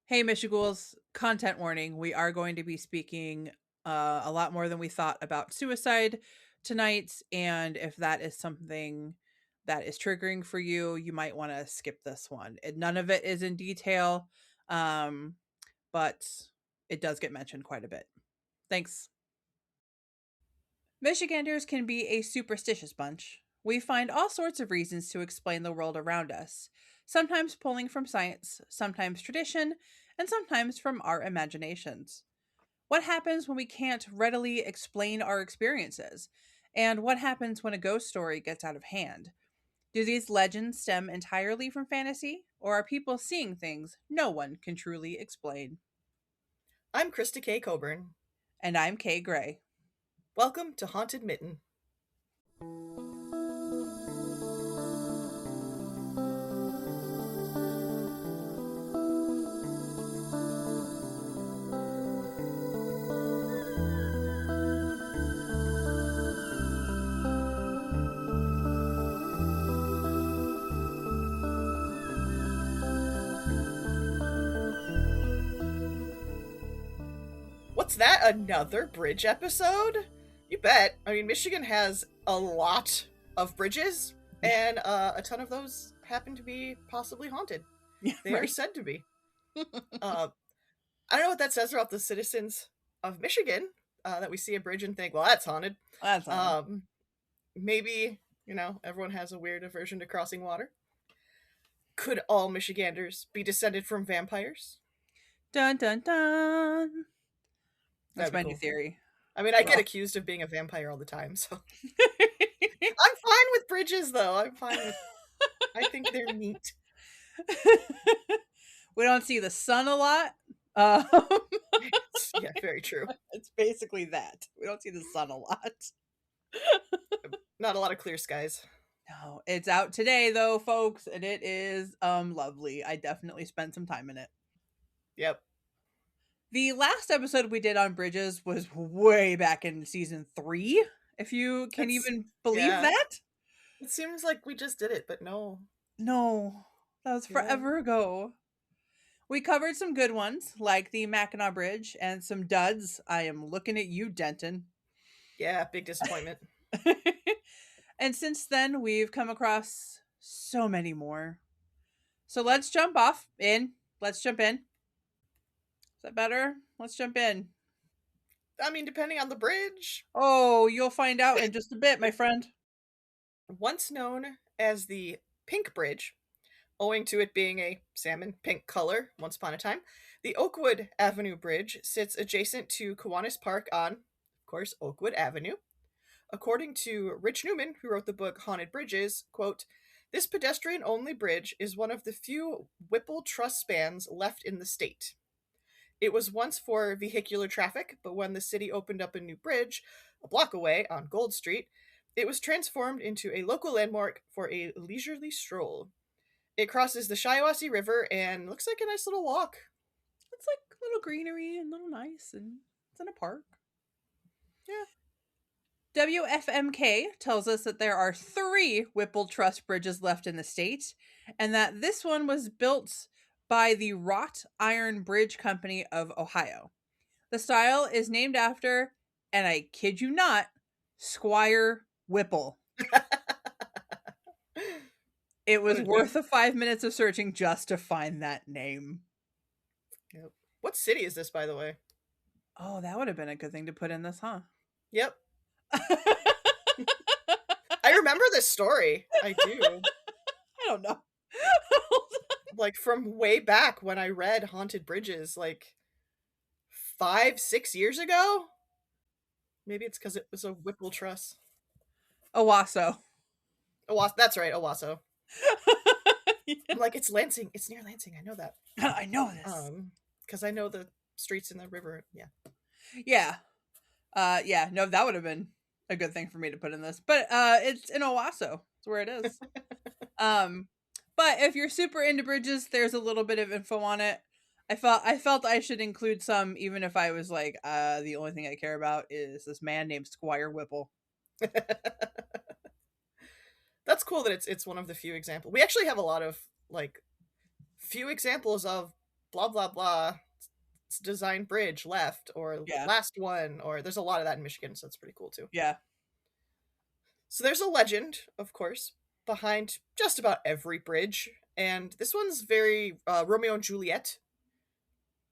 Hey, Michigools, content warning. We are going to be speaking a lot more than we thought about suicide tonight. And if that is something that is triggering for you, you might want to skip this one. None of it is in detail, um, but it does get mentioned quite a bit. Thanks. Michiganders can be a superstitious bunch. We find all sorts of reasons to explain the world around us, sometimes pulling from science, sometimes tradition, and sometimes from our imaginations. What happens when we can't readily explain our experiences? And what happens when a ghost story gets out of hand? Do these legends stem entirely from fantasy, or are people seeing things no one can truly explain? I'm Krista K. Coburn. And I'm Kay Gray. Welcome to Haunted Mitten. What's that? Another bridge episode? You bet. I mean, Michigan has a lot of bridges, Yeah, and a ton of those happen to be possibly haunted. yeah, They are right. said to be. Uh, I don't know what that says about the citizens of Michigan that we see a bridge and think, well, that's haunted. That's on it. Um, Maybe, everyone has a weird aversion to crossing water. Could all Michiganders be descended from vampires? Dun dun dun. That's That'd be my new cool. theory. I mean, I get Well, accused of being a vampire all the time, so I'm fine with bridges, though. I'm fine with. I think they're neat. we don't see the sun a lot. Um, Yeah, very true. it's basically that. We don't see the sun a lot. Not a lot of clear skies. No, it's out today though, folks, and it is lovely. I definitely spent some time in it. Yep, The last episode we did on bridges was way back in season 3, if you can that's even believe yeah. that. It seems like we just did it, but no. No, that was Yeah, forever ago. We covered some good ones, like the Mackinac Bridge, and some duds. I am looking at you, Denton. yeah. Big disappointment. And since then, we've come across so many more. So let's jump off in. Let's jump in. Is that better? Let's jump in. I mean, depending on the bridge. Oh, you'll find out in just a bit, my friend. Once known as the Pink Bridge, owing to it being a salmon pink color once upon a time, the Oakwood Avenue Bridge sits adjacent to Kiwanis Park on, of course, Oakwood Avenue. According to Rich Newman, who wrote the book Haunted Bridges, quote, this pedestrian only bridge is one of the few Whipple truss spans left in the state. It was once for vehicular traffic, but when the city opened up a new bridge a block away on Gold Street, it was transformed into a local landmark for a leisurely stroll. It crosses the Shiawassee River and looks like a nice little walk. It's like a little greenery and a little nice, and it's in a park. Yeah. WFMK tells us that there are 3 Whipple Truss bridges left in the state, and that this one was built by the Wrought Iron Bridge Company of Ohio. The style is named after, and I kid you not, Squire Whipple. It What was a worth name. the 5 minutes of searching just to find that name. Yep. What city is this, by the way? Oh, that would have been a good thing to put in this, huh? Yep. I remember this story. I do. I don't know. Like from way back when I read Haunted Bridges, like 5, 6 years ago. Maybe it's because it was a Whipple Truss. Owasso. Owasso. That's right, Owasso. Yeah. I'm like, it's Lansing. It's near Lansing. I know that. I know this. Because I know the streets in the river. Yeah. Yeah. Yeah, no, that would have been a good thing for me to put in this. But it's in Owasso. It's where it is. Um but if you're super into bridges, there's a little bit of info on it. I felt I should include some, even if I was like, the only thing I care about is this man named Squire Whipple. That's cool that it's one of the few examples. We actually have a lot of like few examples of blah blah blah design bridge left, or Yeah. last one, or there's a lot of that in Michigan, so it's pretty cool too. Yeah. So there's a legend, of course, behind just about every bridge, and this one's very Romeo and Juliet.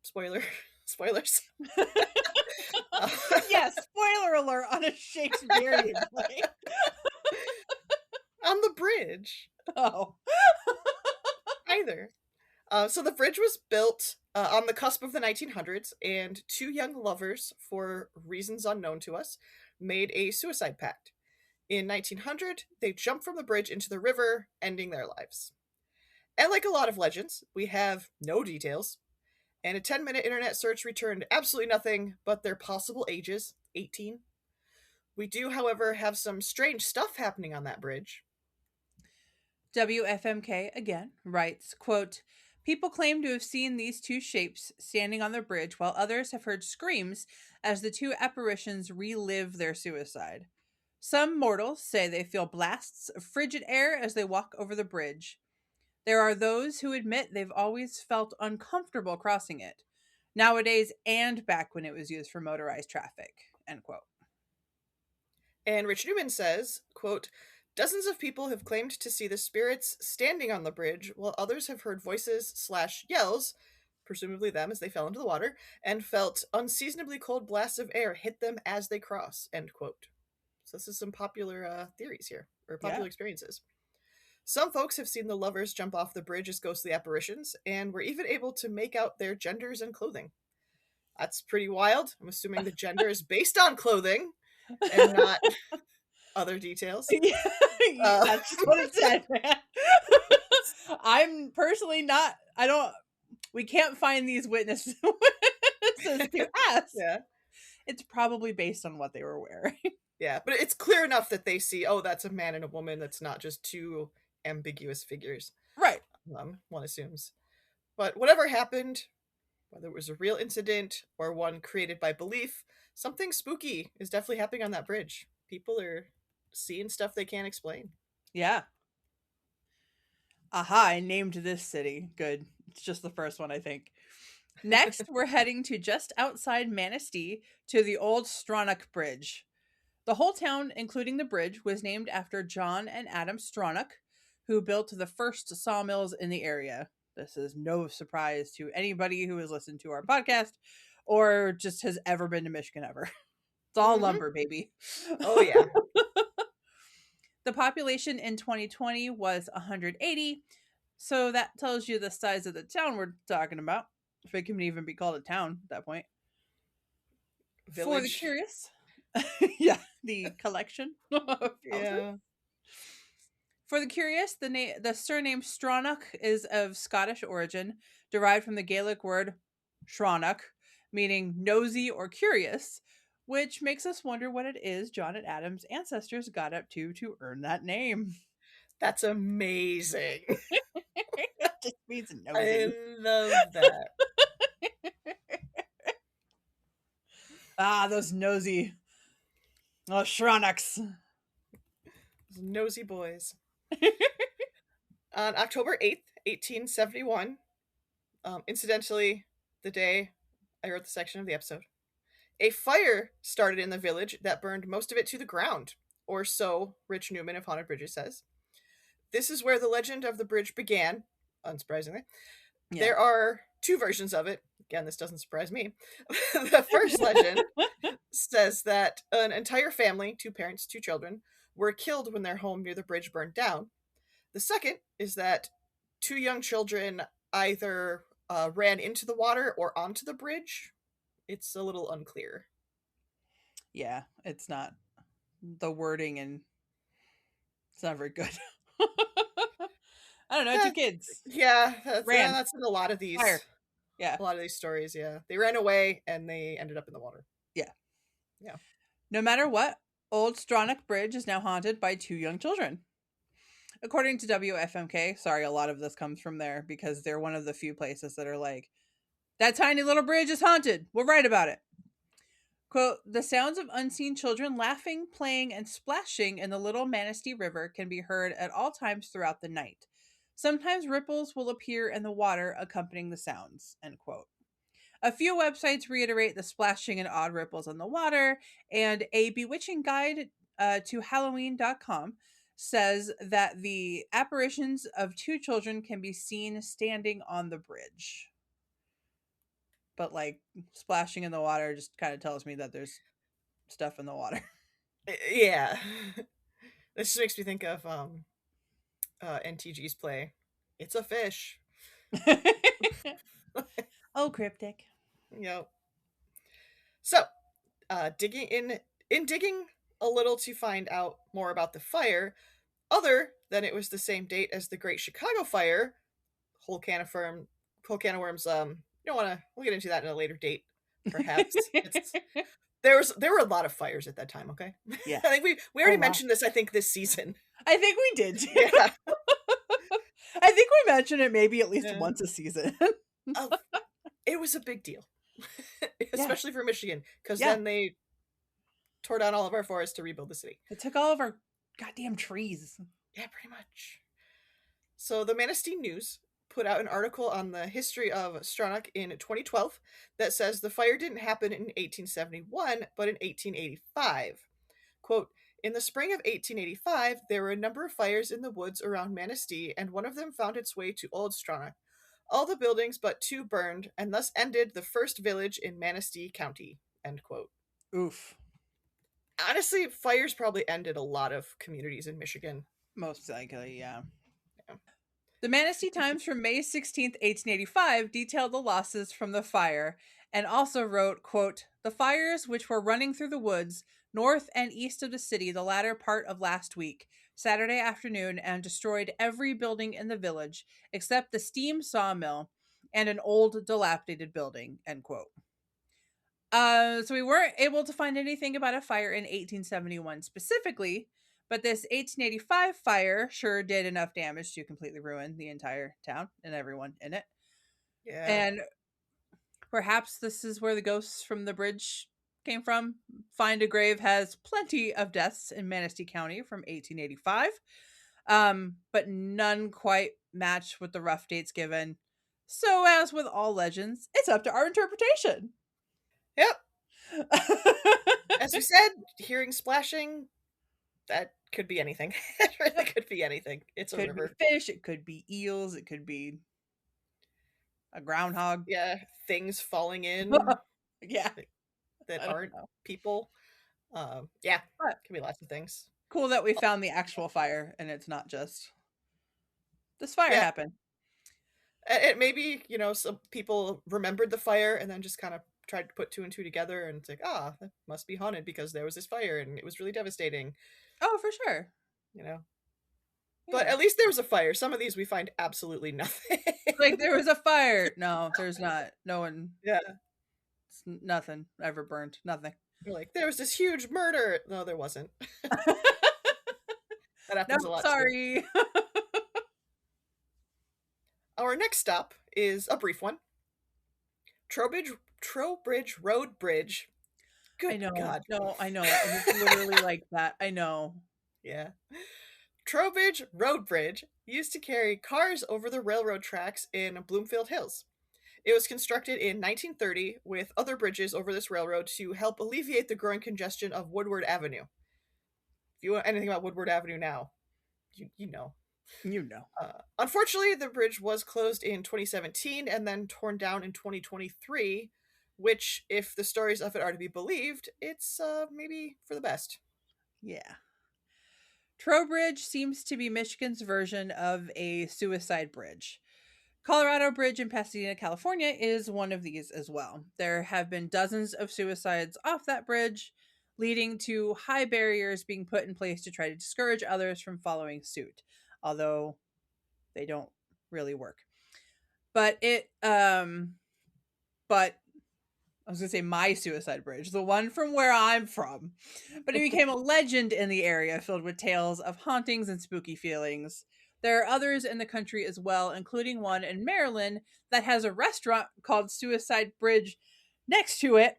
Spoiler, spoilers. Uh, Yes, spoiler alert on a Shakespearean play. on the bridge, Oh. either. So the bridge was built on the cusp of the 1900s, and two young lovers, for reasons unknown to us, made a suicide pact. In 1900, they jumped from the bridge into the river, ending their lives. And like a lot of legends, we have no details, and a 10-minute internet search returned absolutely nothing but their possible ages, 18. We do, however, have some strange stuff happening on that bridge. WFMK again writes, quote, people claim to have seen these two shapes standing on the bridge, while others have heard screams as the two apparitions relive their suicide. Some mortals say they feel blasts of frigid air as they walk over the bridge. There are those who admit they've always felt uncomfortable crossing it, nowadays and back when it was used for motorized traffic, end quote. And Rich Newman says, quote, dozens of people have claimed to see the spirits standing on the bridge, while others have heard voices/yells, presumably them as they fell into the water, and felt unseasonably cold blasts of air hit them as they cross, end quote. So this is some popular theories here, or Yeah. popular experiences. Some folks have seen the lovers jump off the bridge as ghostly apparitions, and were even able to make out their genders and clothing. That's pretty wild. I'm assuming the gender is based on clothing and not other details. That's what it said, man. I'm personally not, we can't find these witnesses to ask. Yeah. It's probably based on what they were wearing. Yeah, but it's clear enough that they see, oh, that's a man and a woman. That's not just two ambiguous figures. Right. One assumes. But whatever happened, whether it was a real incident or one created by belief, something spooky is definitely happening on that bridge. People are seeing stuff they can't explain. Yeah. Aha, I named this city. Good. It's just the first one, I think. Next, we're heading to just outside Manistee to the old Stronach Bridge. The whole town, including the bridge, was named after John and Adam Stronach, who built the first sawmills in the area. This is no surprise to anybody who has listened to our podcast or just has ever been to Michigan ever. It's all lumber, baby. Oh, yeah. The population in 2020 was 180, so that tells you the size of the town we're talking about, if it can even be called a town at that point. Village. For the curious, yeah, the collection of houses. Yeah. For the curious, the surname Stronach is of Scottish origin, derived from the Gaelic word Shronach, meaning nosy or curious, which makes us wonder what it is John and Adam's ancestors got up to earn that name. That's amazing. That just means nosy. I love that. Ah, those nosy. Oh, Shronachs. Those nosy boys. On October 8th, 1871, incidentally, the day I wrote the section of the episode, a fire started in the village that burned most of it to the ground, or so Rich Newman of Haunted Bridges says. This is where the legend of the bridge began, unsurprisingly. Yeah. There are two versions of it. Again, this doesn't surprise me. The first legend says that an entire family, 2 parents, 2 children, were killed when their home near the bridge burned down. The second is that 2 young children either ran into the water or onto the bridge. It's a little unclear. Yeah, it's not. The wording and it's not very good. I don't know, 2 kids. Yeah, that's in a lot of these. Fire. Yeah. A lot of these stories, yeah. They ran away and they ended up in the water. Yeah. Yeah. No matter what, Old Stronach Bridge is now haunted by 2 young children. According to WFMK, sorry, a lot of this comes from there because they're one of the few places that are like, that tiny little bridge is haunted. We'll write about it. Quote, the sounds of unseen children laughing, playing, and splashing in the Little Manistee River can be heard at all times throughout the night. Sometimes ripples will appear in the water accompanying the sounds, end quote. A few websites reiterate the splashing and odd ripples in the water, and a bewitching guide to Halloween.com says that the apparitions of two children can be seen standing on the bridge. But like splashing in the water just kind of tells me that there's stuff in the water. Yeah. This just makes me think of NTG's play. It's a fish. Oh, cryptic. Yep. So, digging in digging a little to find out more about the fire, other than it was the same date as the Great Chicago Fire, whole can of worms. You don't want to. We'll get into that in a later date, perhaps. It's there were a lot of fires at that time. Okay, Yeah. I think we Oh already wow. mentioned this. I think this season. I think we did too. Yeah, I think we mentioned it maybe at least yeah. once a season. Uh, it was a big deal, Yeah. especially for Michigan, because Yeah. then they tore down all of our forests to rebuild the city. It took all of our goddamn trees. Yeah, pretty much. So the Manistee News put out an article on the history of Stronach in 2012 that says the fire didn't happen in 1871, but in 1885. Quote, in the spring of 1885, there were a number of fires in the woods around Manistee, and one of them found its way to Old Stronach. All the buildings but two burned, and thus ended the first village in Manistee County. End quote. Oof. Honestly, fires probably ended a lot of communities in Michigan. Most likely, yeah. Yeah. The Manistee Times from May 16th, 1885 detailed the losses from the fire and also wrote, quote, the fires which were running through the woods north and east of the city the latter part of last week, Saturday afternoon, and destroyed every building in the village except the steam sawmill and an old dilapidated building, end quote. So we weren't able to find anything about a fire in 1871 specifically, but this 1885 fire sure did enough damage to completely ruin the entire town and everyone in it. Yeah. And perhaps this is where the ghosts from the bridge came from. Find a Grave has plenty of deaths in Manistee County from 1885, but none quite match with the rough dates given. So, as with all legends, it's up to our interpretation. Yep. As we said, hearing splashing, that could be anything. It really could be anything. It's a Could be river. fish, it could be eels, it could be a groundhog. Yeah, things falling in Yeah, that I don't aren't know. people. Yeah, But could be lots of things. cool that we Oh, found the actual fire and it's not just this fire yeah, happened. it maybe some people remembered the fire and then just kind of tried to put two and two together, and it's like, that must be haunted because there was this fire and it was really devastating. Oh, for sure. You know, but Yeah. at least there was a fire. Some of these we find absolutely nothing. Like there was a fire. No, there's not. No one, Yeah, nothing ever burned. Nothing. you're like, there was this huge murder. No, there wasn't. That No, happens a lot too. sorry. Our next stop is a brief one. Trowbridge Road Bridge. I Good know. God. No, I know. And it's literally like that. I know. Yeah. Trowbridge Road Bridge used to carry cars over the railroad tracks in Bloomfield Hills. It was constructed in 1930 with other bridges over this railroad to help alleviate the growing congestion of Woodward Avenue. If you know anything about Woodward Avenue now, you know. You know. Unfortunately, the bridge was closed in 2017 and then torn down in 2023, which, if the stories of it are to be believed, it's maybe for the best. Yeah. Trowbridge seems to be Michigan's version of a suicide bridge. Colorado Bridge in Pasadena, California is one of these as well. There have been dozens of suicides off that bridge, leading to high barriers being put in place to try to discourage others from following suit, although they don't really work. But but I was going to say my suicide bridge, the one from where I'm from. But it became a legend in the area filled with tales of hauntings and spooky feelings. There are others in the country as well, including one in Maryland that has a restaurant called Suicide Bridge next to it,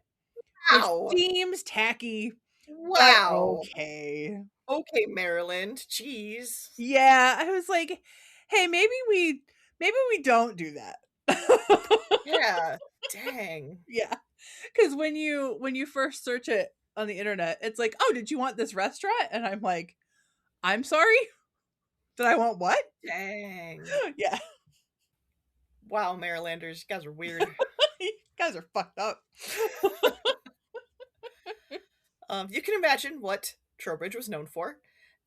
which Wow. seems tacky, but Wow. okay. Okay, Maryland. Jeez. Yeah, I was like, Hey, maybe we don't do that. Yeah. Dang. Yeah, because when you first search it on the internet, it's like, "Oh, did you want this restaurant?" And I'm like, "I'm sorry? Did I want what?" Dang. Yeah. Wow, Marylanders, you guys are weird. You guys are fucked up. You can imagine what Trowbridge was known for.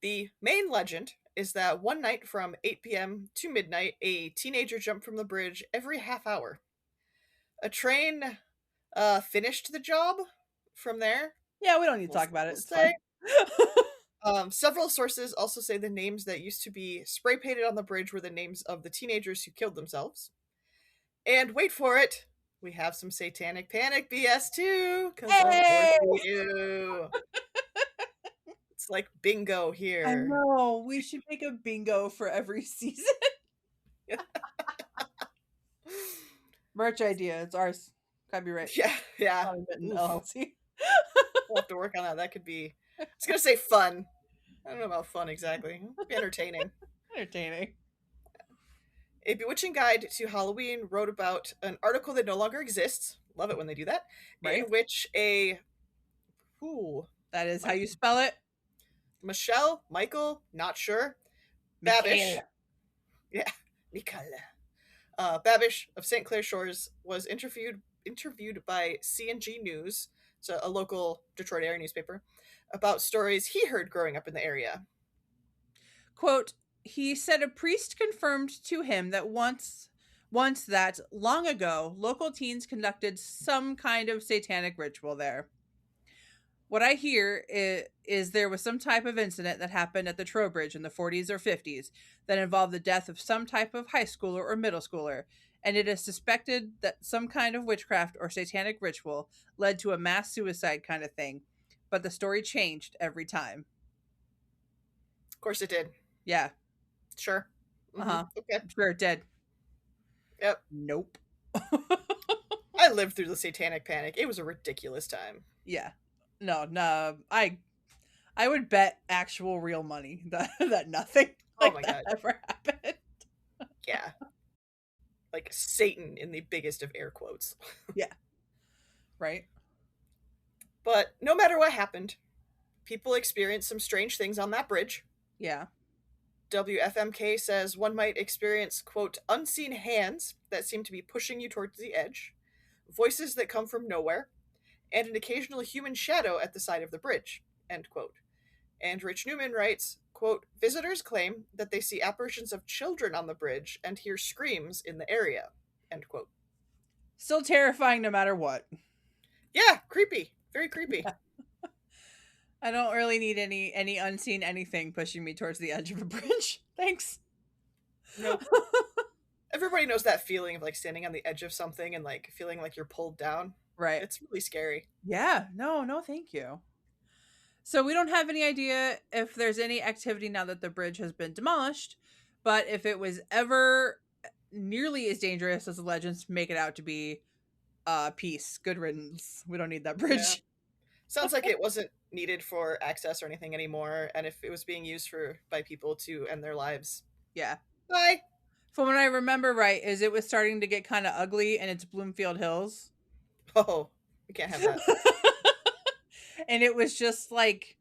The main legend is that one night from 8 p.m. to midnight, a teenager jumped from the bridge every half hour. A train finished the job from there. Yeah, we don't need to We'll, talk about it. we'll It's say. fine. Several sources also say the names that used to be spray painted on the bridge were the names of the teenagers who killed themselves. And wait for it, we have some satanic panic BS too, because of course Hey! we do. It's like bingo I here. know. We should make a bingo for every season. Merch idea. It's ours. Copyright. Yeah, yeah. Haunted Mitten Oof. LLC. We'll have to work on that. That could be. I was gonna say fun. I don't know about fun exactly. Entertaining. Entertaining. A Bewitching Guide to Halloween wrote about an article that no longer exists. Love it when they do that. In Right? which a ooh, That is how Mike, you spell it. Michael, not sure. Babish, Michaela. yeah, Michaela. Babish of St. Clair Shores was interviewed by C&G News, so a local Detroit area newspaper, about stories he heard growing up in the area. Quote, he said a priest confirmed to him that once that long ago local teens conducted some kind of satanic ritual there. What I hear is there was some type of incident that happened at the Trowbridge in the 40s or 50s that involved the death of some type of high schooler or middle schooler, and it is suspected that some kind of witchcraft or satanic ritual led to a mass suicide kind of thing. But the story changed every time. Of course it did. Yeah. Sure. Uh-huh. Okay. I'm sure it did. Yep. Nope. I lived through the Satanic Panic. It was a ridiculous time. Yeah. No, no. I would bet actual real money that that nothing Oh like my that god. ever happened. Yeah. Like Satan in the biggest of air quotes. Yeah. Right? But no matter what happened, people experienced some strange things on that bridge. Yeah. WFMK says one might experience, quote, unseen hands that seem to be pushing you towards the edge, voices that come from nowhere, and an occasional human shadow at the side of the bridge, end quote. And Rich Newman writes, quote, visitors claim that they see apparitions of children on the bridge and hear screams in the area, end quote. Still terrifying no matter what. Yeah, creepy. Very creepy. Yeah. I don't really need any unseen anything pushing me towards the edge of a bridge. Thanks. Nope. Everybody knows that feeling of like standing on the edge of something and like feeling like you're pulled down. Right. It's really scary. Yeah. No, no, thank you. So we don't have any idea if there's any activity now that the bridge has been demolished, but if it was ever nearly as dangerous as the legends make it out to be, peace, good riddance. We don't need that Yeah. bridge. Sounds like it wasn't needed for access or anything anymore, and if it was being used for by people to end their lives, Yeah. bye. From what I remember right, is it was starting to get kind of ugly and it's Bloomfield Hills. Oh, we can't have that. And it was just like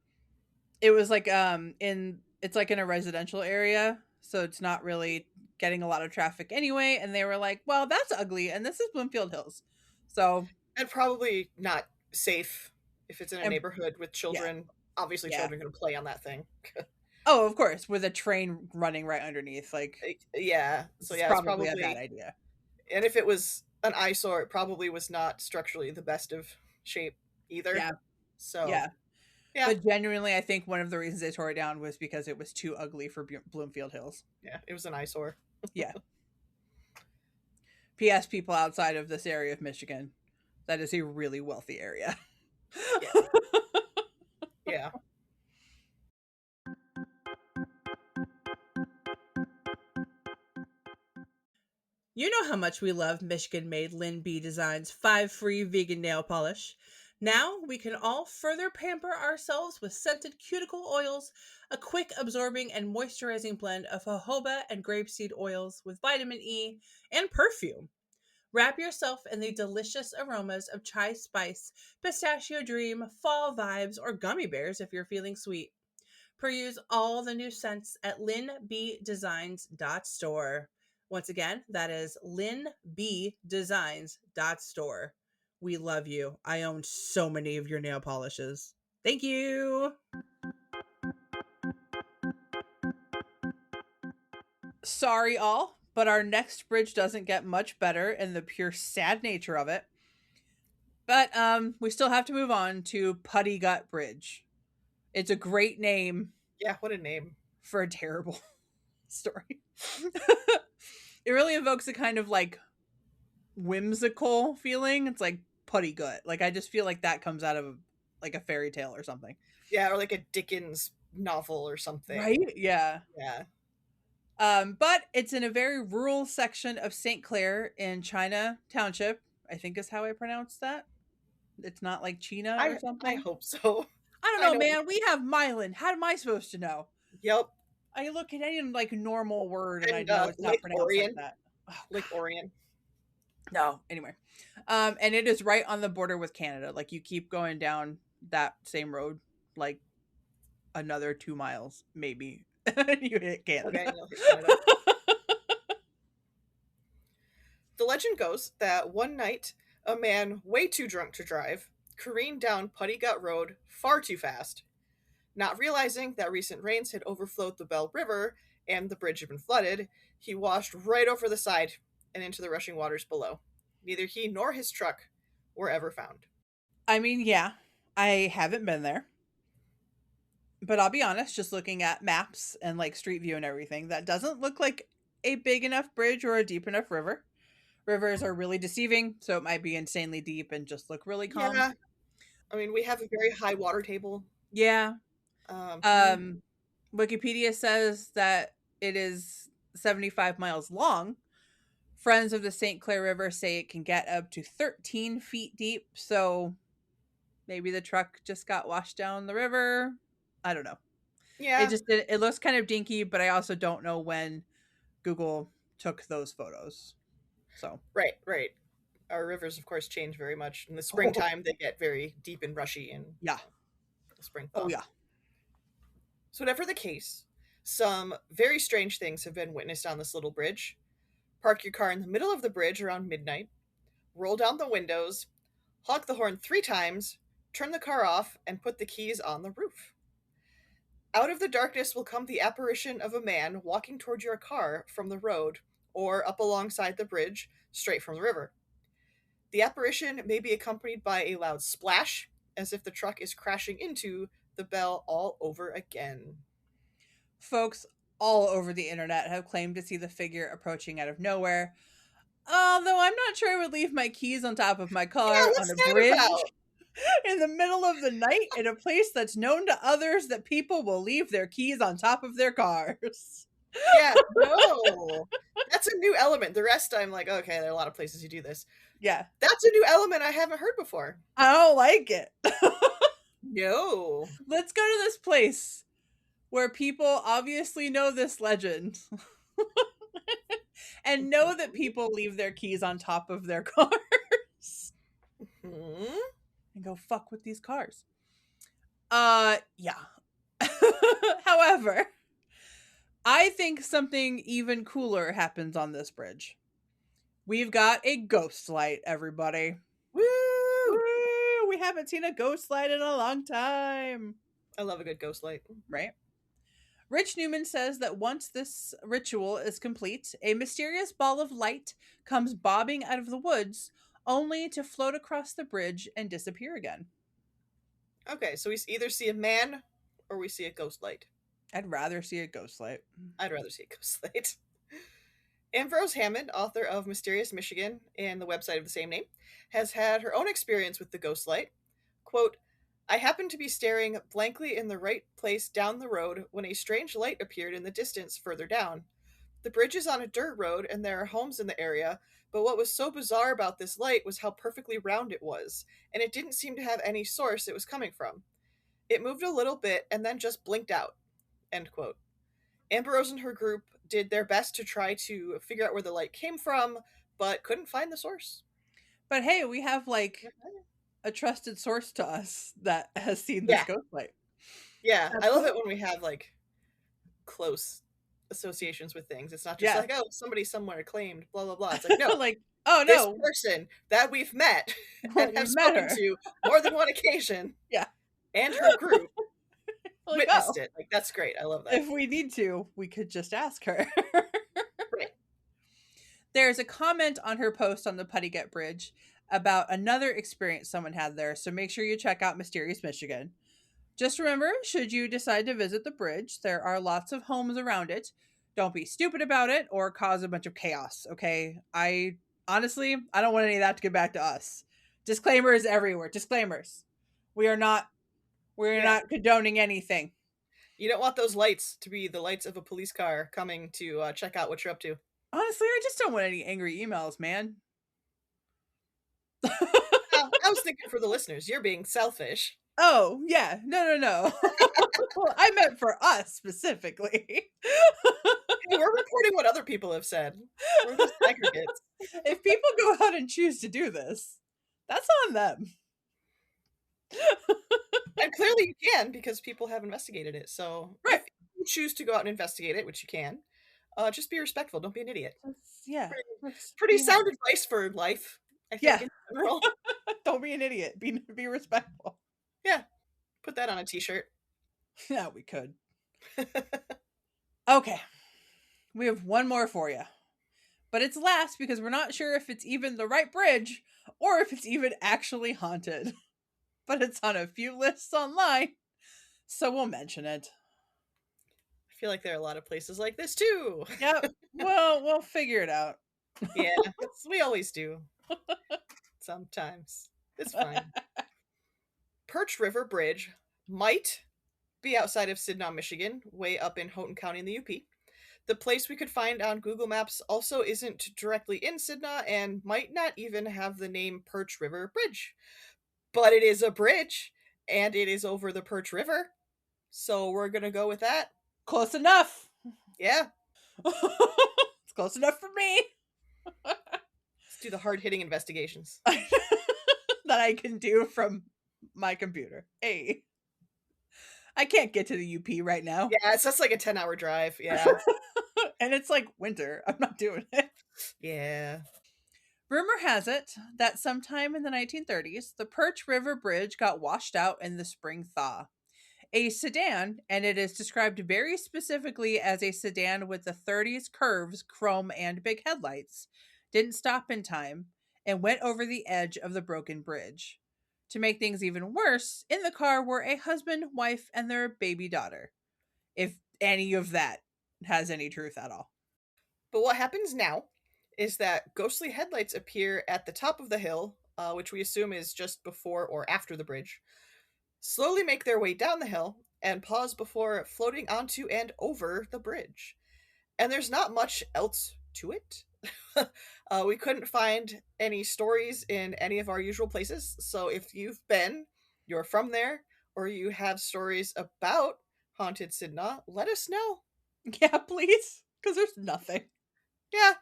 it was like in it's like in a residential area, so it's not really getting a lot of traffic anyway, and they were like, "Well, that's ugly and this is Bloomfield Hills." So, And probably not safe if it's in a and neighborhood with yeah, children. Obviously, yeah. children are going to play on that thing. Oh, of course, with a train running right underneath, like Yeah. So it's yeah, it's probably a bad probably. idea. And if it was an eyesore, it probably was not structurally the best of shape either. Yeah. So Yeah. yeah, But genuinely, I think one of the reasons they tore it down was because it was too ugly for Bloomfield Hills. yeah, it was an eyesore. Yeah. P.S. People outside of this area of Michigan, that is a really wealthy area. Yeah. Yeah. You know how much we love Michigan made Lynn B Designs 5 free vegan nail polish. Now we can all further pamper ourselves with scented cuticle oils, a quick absorbing and moisturizing blend of jojoba and grapeseed oils with vitamin E and perfume. Wrap yourself in the delicious aromas of chai spice, pistachio dream, fall vibes, or gummy bears if you're feeling sweet. Peruse all the new scents at linbdesigns.store. Once again, that is linbdesigns.store. We love you. I own so many of your nail polishes. Thank you. Sorry, all, but our next bridge doesn't get much better in the pure sad nature of it. But we still have to move on to Putty Gut Bridge. It's a great name Yeah, what a name. for a terrible story. It really evokes a kind of like whimsical feeling. It's like putty gut. Like I just feel like that comes out of like a fairy tale or something. Yeah, or like a Dickens novel or Right? something. Yeah. Yeah. But it's in a very rural section of St. Clair in China Township, I think is how I pronounce that. It's not like China or I something. hope so. I don't I know, know. man. We have Mylan. How am I supposed to know? Yep. I look at any like normal word and I And know it's not Lake pronounced like Orion. that. Oh, Lake Orion. no, anyway. And it is right on the border with Canada. Like you keep going down that same road, like another 2 miles, maybe. You hit Canada. Okay, and you'll hit Canada. The legend goes that one night, a man way too drunk to drive careened down Putty Gut Road far too fast. Not realizing that recent rains had overflowed the Bell River and the bridge had been flooded, he washed right over the side and into the rushing waters below. Neither he nor his truck were ever found. I mean, yeah, I haven't been there. But I'll be honest, just looking at maps and like street view and everything, that doesn't look like a big enough bridge or a deep enough river. Rivers are really deceiving, so it might be insanely deep and just look really calm. Yeah, I mean, we have a very high water table. Yeah. Um, hmm, Um Wikipedia says that it is 75 miles long. Friends of the St. Clair River say it can get up to 13 feet deep, so maybe the truck just got washed down the river. I don't know. yeah, It looks kind of dinky, but I also don't know when Google took those photos. So, right, right. Our rivers, of course, change very much. In the oh, springtime, they get very deep and rushy in yeah. the spring Oh, thaw. yeah. So, whatever the case, some very strange things have been witnessed on this little bridge. Park your car in the middle of the bridge around midnight, roll down the windows, honk the horn 3 times, turn the car off, and put the keys on the roof. Out of the darkness will come the apparition of a man walking toward your car from the road or up alongside the bridge, straight from the river. The apparition may be accompanied by a loud splash, as if the truck is crashing into the bell all over again. Folks all over the internet have claimed to see the figure approaching out of nowhere. Although I'm not sure I would leave my keys on top of my Yeah, car on what's a that about? bridge in the middle of the night in a place that's known to others that people will leave their keys on top of their cars. Yeah, no. That's a new element. The rest, I'm like, okay, there are a lot of places you do this. Yeah, That's a new element I haven't heard before. I don't like it. No. Let's go to this place where people obviously know this legend and know that people leave their keys on top of their cars Hmm? and go fuck with these cars. Yeah. However, I think something even cooler happens on this bridge. We've got a ghost light, everybody. Woo! Woo! We haven't seen a ghost light in a long time, I love a good ghost light. right? Rich Newman says that once this ritual is complete, a mysterious ball of light comes bobbing out of the woods, only to float across the bridge and disappear again. Okay, so we either see a man or we see a ghost light. I'd rather see a ghost light. I'd rather see a ghost light. Ambrose Hammond, author of Mysterious Michigan and the website of the same name, has had her own experience with the ghost light. Quote, I happened to be staring blankly in the right place down the road when a strange light appeared in the distance further down. The bridge is on a dirt road and there are homes in the area, But what was so bizarre about this light was how perfectly round it was, and it didn't seem to have any source it was coming from. It moved a little bit and then just blinked out. End quote. Ambrose and her group did their best to try to figure out where the light came from, but couldn't find the source. But hey, we have like a trusted source to us that has seen this Yeah, ghost light. yeah. That's I love cool. it when we have like close associations with things. It's not just Yeah. like, oh, somebody somewhere claimed blah blah blah. It's like, no, Like, oh this no, person that we've met and we have met spoken her. to more than one occasion Yeah. and her group Like, witnessed oh, it. Like that's great. I love that. if we need to, we could just ask her. Right. There's a comment on her post on the Puttyget Bridge about another experience someone had there, so make sure you check out Mysterious Michigan. Just remember, should you decide to visit the bridge, there are lots of homes around it. Don't be stupid about it or cause a bunch of chaos, okay? I don't want any of that to get back to us. Disclaimers everywhere. Disclaimers. We are not we're Yeah. not condoning anything. You don't want those lights to be the lights of a police car coming to check out what you're up to. Honestly, I just don't want any angry emails, man. I was thinking for the listeners, you're being selfish. Oh, yeah. No. Well, I meant for us specifically. Hey, we're reporting what other people have said. We're just aggregates. If people go out and choose to do this, that's on them. And clearly you can because people have investigated it. So Right. if you choose to go out and investigate it, which you can, just be respectful. Don't be an idiot. Yeah. Pretty sound advice for life, I think, Yeah. in general. Don't be an idiot. Be respectful. Yeah. Put that on a t-shirt. Yeah, we could. Okay. We have one more for you. But it's last because we're not sure if it's even the right bridge or if it's even actually haunted. But it's on a few lists online, so we'll mention it. I feel like there are a lot of places like this too. Yep. Well, we'll figure it out. Yeah, we always do. Sometimes. It's fine. Perch River Bridge might be outside of Sidnaw, Michigan, way up in Houghton County in the UP. The place we could find on Google Maps also isn't directly in Sidnaw and might not even have the name Perch River Bridge. But it is a bridge, and it is over the Perch River. So we're going to go with that. Close enough. Yeah. It's close enough for me. Let's do the hard-hitting investigations. That I can do from my computer. Hey. I can't get to the UP right now. Yeah, it's just like a 10-hour drive. Yeah. And it's like winter. I'm not doing it. Yeah. Rumor has it that sometime in the 1930s, the Perch River Bridge got washed out in the spring thaw. A sedan, and it is described very specifically as a sedan with the 30s curves, chrome, and big headlights, didn't stop in time and went over the edge of the broken bridge. To make things even worse, in the car were a husband, wife, and their baby daughter. If any of that has any truth at all. But what happens now is that ghostly headlights appear at the top of the hill, which we assume is just before or after the bridge, slowly make their way down the hill, and pause before floating onto and over the bridge. And there's not much else to it. We couldn't find any stories in any of our usual places, so if you've been, you're from there, or you have stories about Haunted Sidnaw, let us know. Yeah, please. Because there's nothing. Yeah.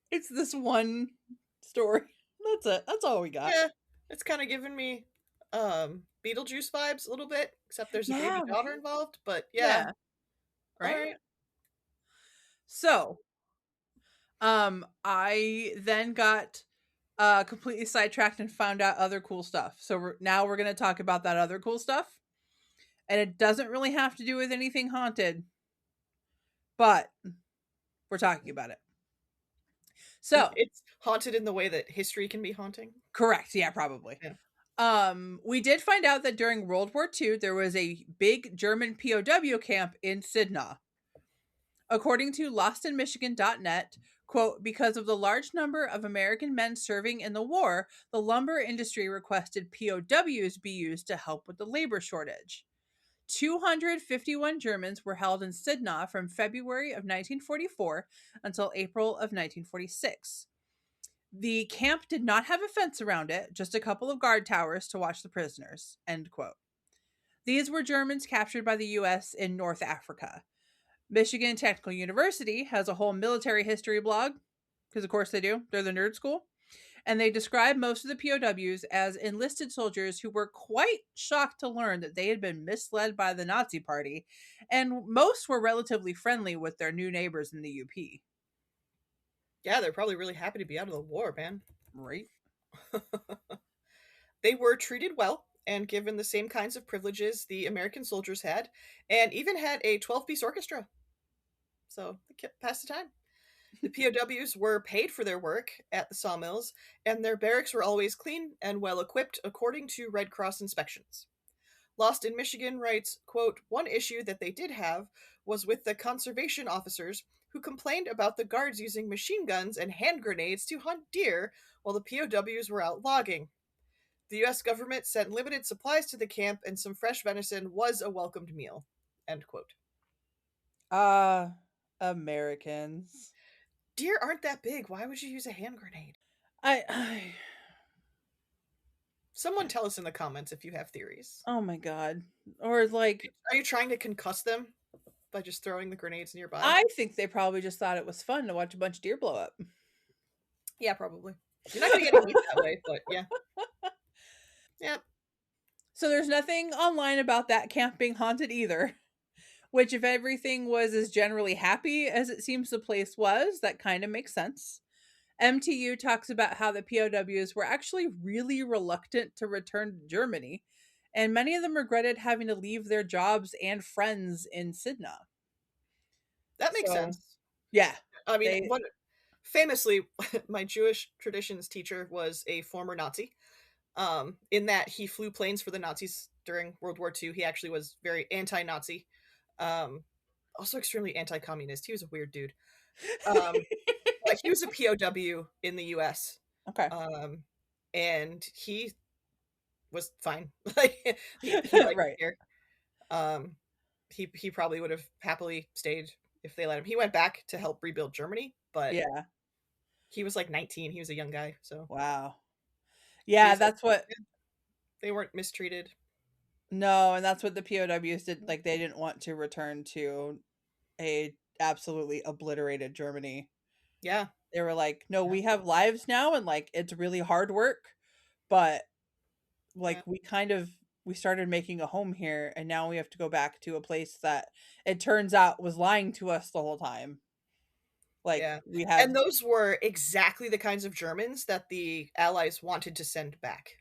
It's this one story. That's it. That's all we got. Yeah. It's kind of giving me Beetlejuice vibes a little bit, except there's a baby daughter involved, but yeah. Right? All right. So, I then got completely sidetracked and found out other cool stuff. So now we're going to talk about that other cool stuff. And it doesn't really have to do with anything haunted, but we're talking about it. So it's haunted in the way that history can be haunting. Correct. Yeah, probably. Yeah. We did find out that during World War II, there was a big German POW camp in Sidnaw. According to lostinmichigan.net, quote, because of the large number of American men serving in the war, the lumber industry requested POWs be used to help with the labor shortage. 251 Germans were held in Sidnaw from February of 1944 until April of 1946. The camp did not have a fence around it, just a couple of guard towers to watch the prisoners. End quote. These were Germans captured by the US in North Africa. Michigan Technical University has a whole military history blog, because of course they do. They're the nerd school. And they describe most of the POWs as enlisted soldiers who were quite shocked to learn that they had been misled by the Nazi Party, and most were relatively friendly with their new neighbors in the UP. Yeah, they're probably really happy to be out of the war, man. Right? They were treated well and given the same kinds of privileges the American soldiers had, and even had a 12-piece orchestra. So they kept past the time. The POWs were paid for their work at the sawmills, and their barracks were always clean and well equipped according to Red Cross inspections. Lost in Michigan writes, quote, one issue that they did have was with the conservation officers who complained about the guards using machine guns and hand grenades to hunt deer while the POWs were out logging. The US government sent limited supplies to the camp, and some fresh venison was a welcomed meal. End quote. Ah, Americans. Deer aren't that big. Why would you use a hand grenade? I Someone tell us in the comments if you have theories. oh my god. Or like, Are you trying to concuss them by just throwing the grenades nearby? I think they probably just thought it was fun to watch a bunch of deer blow up. Yeah, probably. You're not going to get any meat that way, but yeah. Yeah. So there's nothing online about that camp being haunted either. Which, if everything was as generally happy as it seems the place was, that kind of makes sense. MTU talks about how the POWs were actually really reluctant to return to Germany, and many of them regretted having to leave their jobs and friends in Sidna. That makes So, sense. yeah, I mean, they. what famously, my Jewish traditions teacher was a former Nazi. In that he flew planes for the Nazis during World War II. He actually was very anti-Nazi, also extremely anti-communist. He was a weird dude. Um, but he was a POW in the U.S. Okay. And he was fine. Like he liked it Right. here. Um, he probably would have happily stayed if they let him. He went back to help rebuild Germany, but Yeah. he was like 19. He was a young guy, so Wow. he Yeah, was like, that's what. yeah, they weren't mistreated. No, and that's what the POWs did. Like, they didn't want to return to a absolutely obliterated Germany. Yeah, They were like, no, yeah, we have lives now, and like it's really hard work, but like yeah, we started making a home here, and now we have to go back to a place that it turns out was lying to us the whole time. Like yeah. we And had. those were exactly the kinds of Germans that the Allies wanted to send back.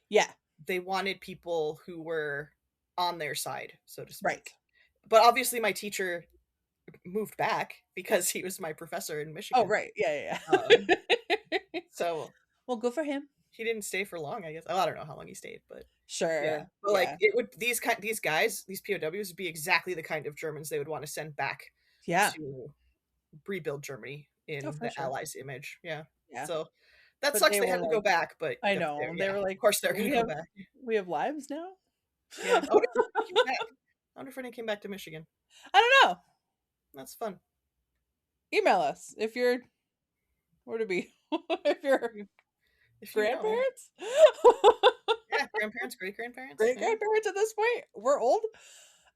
Yeah. They wanted people who were on their side, so to Right. speak. But obviously, my teacher moved back because he was my professor in Oh, Michigan. right. Yeah, Um, yeah, yeah. so Well, good for him. he didn't stay for long, I guess. Oh, I don't know how long he stayed, but yeah. Sure. But like Yeah. it would these guys, these POWs would be exactly the kind of Germans they would want to send back Yeah. to rebuild Germany Oh, in for the sure. Allies' image. Yeah. Yeah. So that But sucks they they were had to go like, back, but I know. They yeah, were of like, course they're gonna go back. we have lives now. Yeah. I wonder if they came back. I wonder if any came back to Michigan. I don't know. That's fun. Email us if you're where to be if you're If you know. grandparents. Yeah, grandparents, great grandparents. Great Yeah. grandparents at this point. We're old.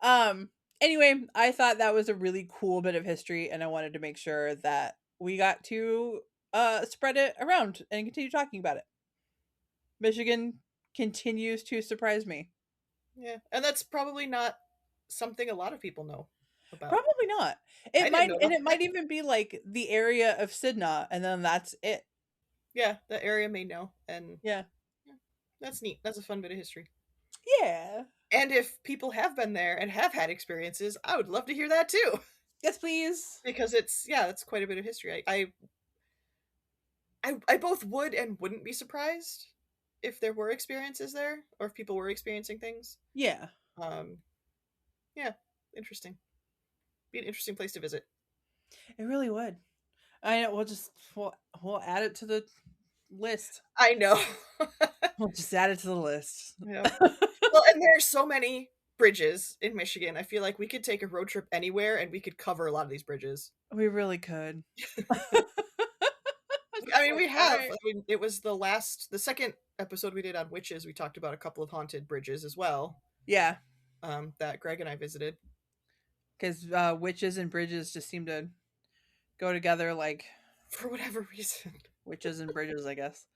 Um anyway, I thought that was a really cool bit of history, and I wanted to make sure that we got to spread it around and continue talking about it. Michigan continues to surprise me. Yeah. And that's probably not something a lot of people know about. Probably not. I It didn't might, know and about it that. might even be like the area of Sidna, and then that's it. Yeah, the area may know. And Yeah. yeah, that's neat. That's a fun bit of history. Yeah. And if people have been there and have had experiences, I would love to hear that too. Yes, please. Because that's quite a bit of history. I both would and wouldn't be surprised if there were experiences there or if people were experiencing things. Yeah. Um, yeah, interesting. Be an interesting place to visit. It really would. I know. We'll add it to the list. I know. We'll just add it to the list. Yeah. Well, and there's so many bridges in Michigan. I feel like we could take a road trip anywhere and we could cover a lot of these bridges. We really could. I It's mean, like, we all have. right. I mean, it was the second episode we did on witches. We talked about a couple of haunted bridges as well. Yeah, That Greg and I visited because witches and bridges just seem to go together like for whatever reason. witches and bridges, I guess.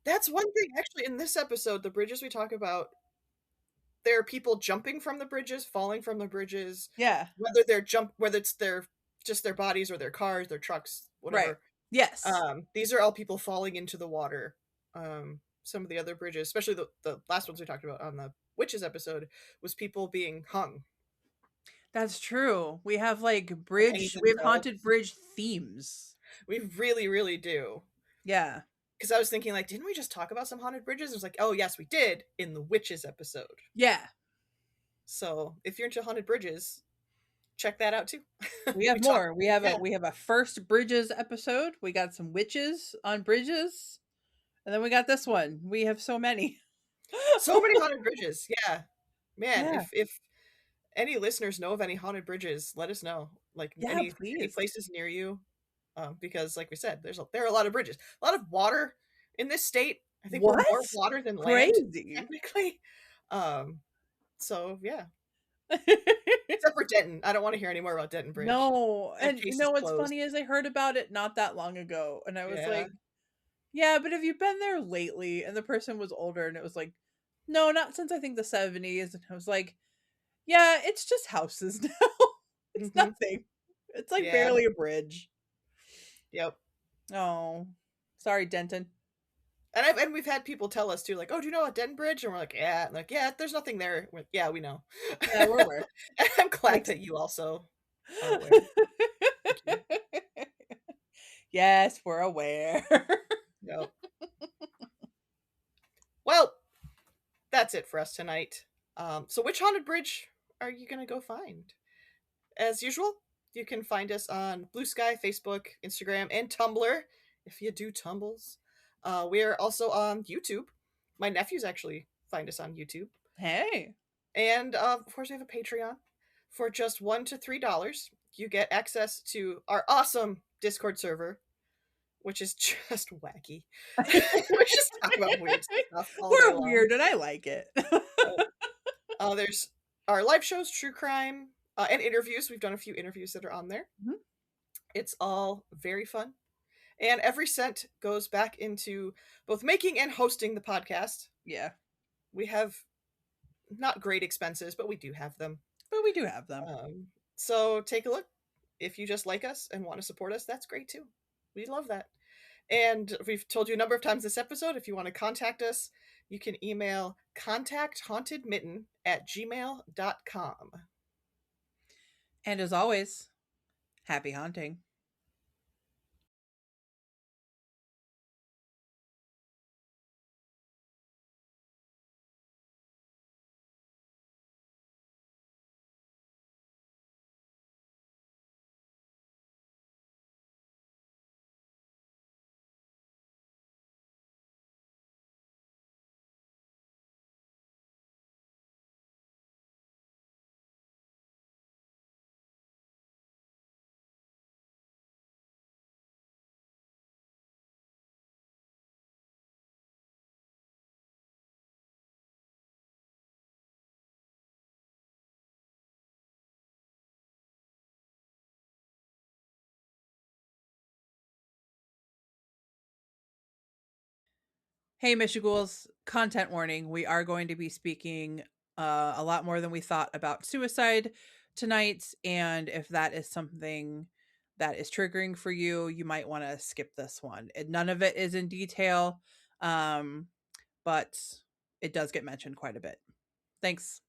That's one thing, actually, in this episode, the bridges we talk about, there are people jumping from the bridges, falling from the bridges, Yeah, whether it's their just their bodies or their cars, their trucks, right. whatever. Yes, These are all people falling into the water. Some of the other bridges, especially the last ones we talked about on the witches episode, was people being hung that's true. We have like or hanging bridge, we have haunted themselves. bridge themes. We really, really do. Yeah. Because I was thinking, like, didn't we just talk about some haunted bridges? It was like, oh yes, we did in the witches episode. Yeah. So if you're into haunted bridges, check that out too. We we have talk, more. We have yeah, a first bridges episode. We got some witches on bridges. And then we got this one. We have so many. so many haunted bridges. Yeah, man. Yeah. If any listeners know of any haunted bridges, let us know. Like Yeah, any please. places near you, because like we said, there are a lot of bridges, a lot of water in this state. I think we're What? more water than land, Crazy. technically. Um, so yeah, except for Denton. I don't want to hear any more about Denton Bridge. No. That And you case is know what's closed. funny is I heard about it not that long ago. And I was Yeah. like, yeah, but have you been there lately? And the person was older and it was like, no, not since I think the 70s. And I was like, yeah, it's just houses now. It's Hmm. nothing. It's like Yeah. barely a bridge. Yep. Oh, sorry, Denton. And we've had people tell us too, like, "Oh, do you know about Denton Bridge?" And we're like, "Yeah," and like, "Yeah, there's nothing there." Yeah, we know. Yeah, we're aware. And I'm glad Thanks. that you also are aware. Thank you. Yes, we're aware. Yep. Well, that's it for us tonight. So which haunted bridge are you gonna go find? As usual, you can find us on Blue Sky, Facebook, Instagram, and Tumblr if you do tumbles. We're also on YouTube. My nephews actually find us on YouTube. Hey. And of course, we have a Patreon. For just $1 to $3, you get access to our awesome Discord server, which is just wacky. We just talk about weird stuff all day We're long. weird and I like it. There's our live shows, true crime, and interviews. We've done a few interviews that are on there. Mhm. It's all very fun. And every cent goes back into both making and hosting the podcast. Yeah, We have not great expenses, but we do have them. but we do have them. So take a look. If you just like us and want to support us, that's great too. We love that. And we've told you a number of times this episode, if you want to contact us, you can email contacthauntedmitten@gmail.com. And as always, happy haunting. Hey, Michigools, content warning. We are going to be speaking a lot more than we thought about suicide tonight. And if that is something that is triggering for you, you might want to skip this one. None of it is in detail, but it does get mentioned quite a bit. Thanks.